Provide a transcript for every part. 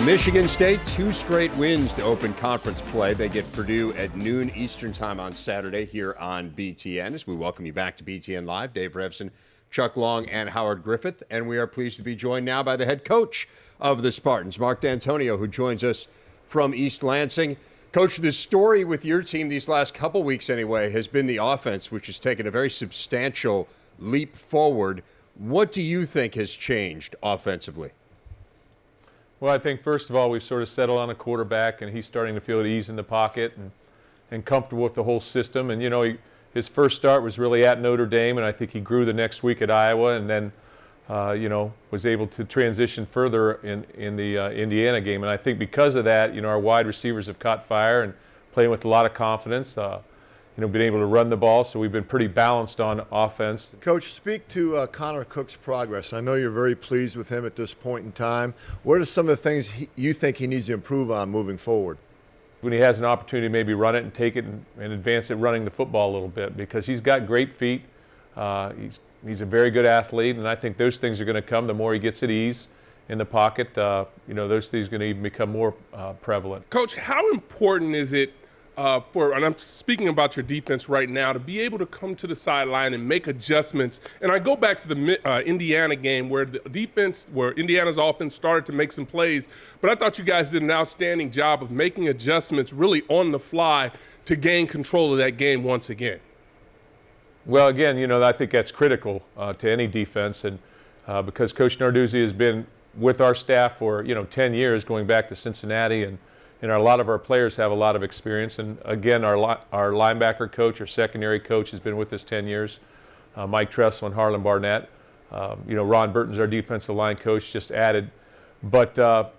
Michigan State, 2 straight wins to open conference play. They get Purdue at noon Eastern time on Saturday here on BTN. As we welcome you back to BTN Live, Dave Revsine, Chuck Long, and Howard Griffith. And we are pleased to be joined now by the head coach of the Spartans, Mark Dantonio, who joins us from East Lansing. Coach, the story with your team these last couple weeks anyway has been the offense, which has taken a very substantial leap forward. What do you think has changed offensively? Well, I think first of all, we've sort of settled on a quarterback, and he's starting to feel at ease in the pocket and comfortable with the whole system. And, you know, his first start was really at Notre Dame, and I think he grew the next week at Iowa, and then, you know, was able to transition further in the Indiana game. And I think because of that, you know, our wide receivers have caught fire and playing with a lot of confidence. You know, been able to run the ball, so we've been pretty balanced on offense. Coach, speak to Connor Cook's progress. I know you're very pleased with him at this point in time. What are some of the things you think he needs to improve on moving forward? When he has an opportunity to maybe run it and take it and advance it running the football a little bit, because he's got great feet. He's a very good athlete, and I think those things are going to come the more he gets at ease in the pocket. You know, those things are going to even become more prevalent. Coach, how important is it and I'm speaking about your defense right now, to be able to come to the sideline and make adjustments? And I go back to the Indiana game where Indiana's offense started to make some plays, but I thought you guys did an outstanding job of making adjustments really on the fly to gain control of that game once again. Well, again, you know, I think that's critical to any defense, and because Coach Narduzzi has been with our staff for, you know, 10 years, going back to Cincinnati, and a lot of our players have a lot of experience. And again, our linebacker coach, our secondary coach, has been with us 10 years, Mike Tressel and Harlan Barnett. You know, Ron Burton's our defensive line coach, just added. But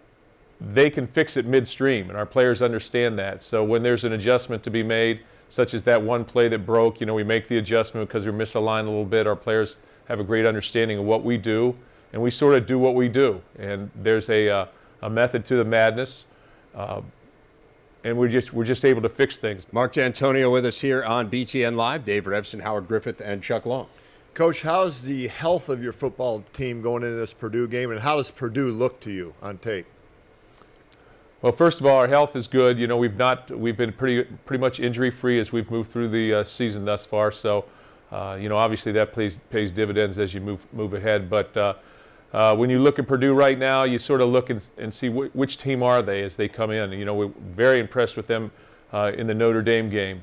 they can fix it midstream, and our players understand that. So when there's an adjustment to be made, such as that one play that broke, you know, we make the adjustment because we misaligned a little bit. Our players have a great understanding of what we do, and we sort of do what we do. And there's a method to the madness. And we're just able to fix things. Mark Dantonio with us here on BTN Live. Dave Revsine, Howard Griffith, and Chuck Long. Coach, how's the health of your football team going into this Purdue game, and how does Purdue look to you on tape? Well, first of all, our health is good. You know, we've been pretty much injury-free as we've moved through the season thus far. So, you know, obviously that pays dividends as you move ahead. But when you look at Purdue right now, you sort of look and see which team are they as they come in. You know, we're very impressed with them in the Notre Dame game.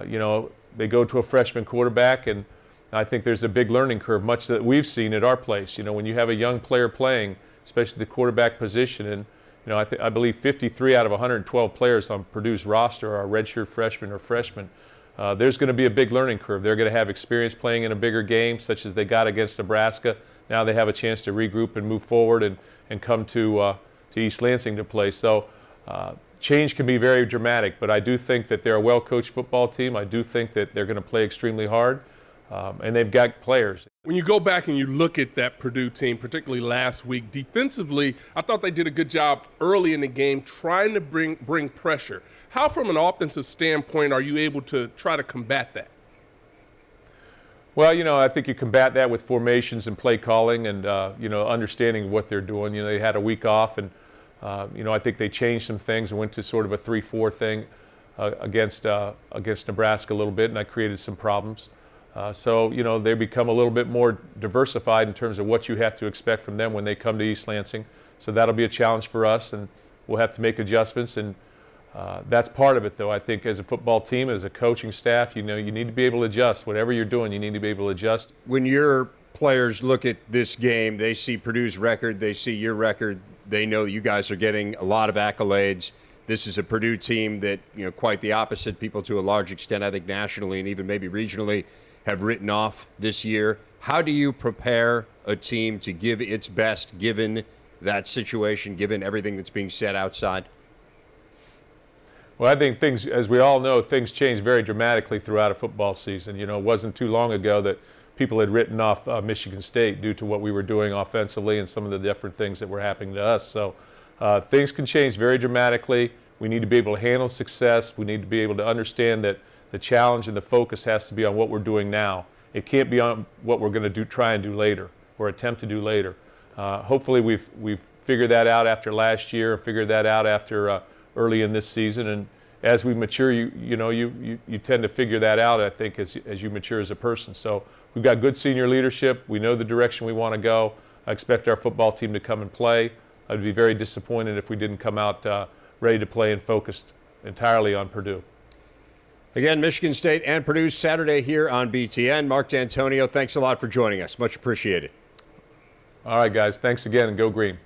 You know, they go to a freshman quarterback, and I think there's a big learning curve, much that we've seen at our place. You know, when you have a young player playing, especially the quarterback position, and you know, I believe 53 out of 112 players on Purdue's roster are redshirt freshmen or freshmen. There's going to be a big learning curve. They're going to have experience playing in a bigger game, such as they got against Nebraska. Now they have a chance to regroup and move forward and come to East Lansing to play. So change can be very dramatic, but I do think that they're a well-coached football team. I do think that they're going to play extremely hard, and they've got players. When you go back and you look at that Purdue team, particularly last week, defensively, I thought they did a good job early in the game trying to bring pressure. How, from an offensive standpoint, are you able to try to combat that? Well, you know, I think you combat that with formations and play calling and, you know, understanding what they're doing. You know, they had a week off, and, you know, I think they changed some things and went to sort of a 3-4 thing against Nebraska a little bit, and that created some problems. So, you know, they become a little bit more diversified in terms of what you have to expect from them when they come to East Lansing. So that'll be a challenge for us, and we'll have to make adjustments. And that's part of it, though. I think as a football team, as a coaching staff, you know, you need to be able to adjust. Whatever you're doing, you need to be able to adjust. When your players look at this game, they see Purdue's record, they see your record, they know you guys are getting a lot of accolades. This is a Purdue team that, you know, quite the opposite. People to a large extent, I think nationally and even maybe regionally, have written off this year. How do you prepare a team to give its best given that situation, given everything that's being said outside? Well, I think things, as we all know, things change very dramatically throughout a football season. You know, it wasn't too long ago that people had written off Michigan State due to what we were doing offensively and some of the different things that were happening to us. So things can change very dramatically. We need to be able to handle success. We need to be able to understand that the challenge and the focus has to be on what we're doing now. It can't be on what we're going to try and do later or attempt to do later. Hopefully we've figured that out after last year, and figured that out after early in this season. And as we mature, you tend to figure that out, I think, as you mature as a person. So we've got good senior leadership. We know the direction we want to go. I expect our football team to come and play. I'd be very disappointed if we didn't come out ready to play and focused entirely on Purdue. Again, Michigan State and Purdue Saturday here on BTN. Mark Dantonio, thanks a lot for joining us. Much appreciated. All right, guys. Thanks again, and go green.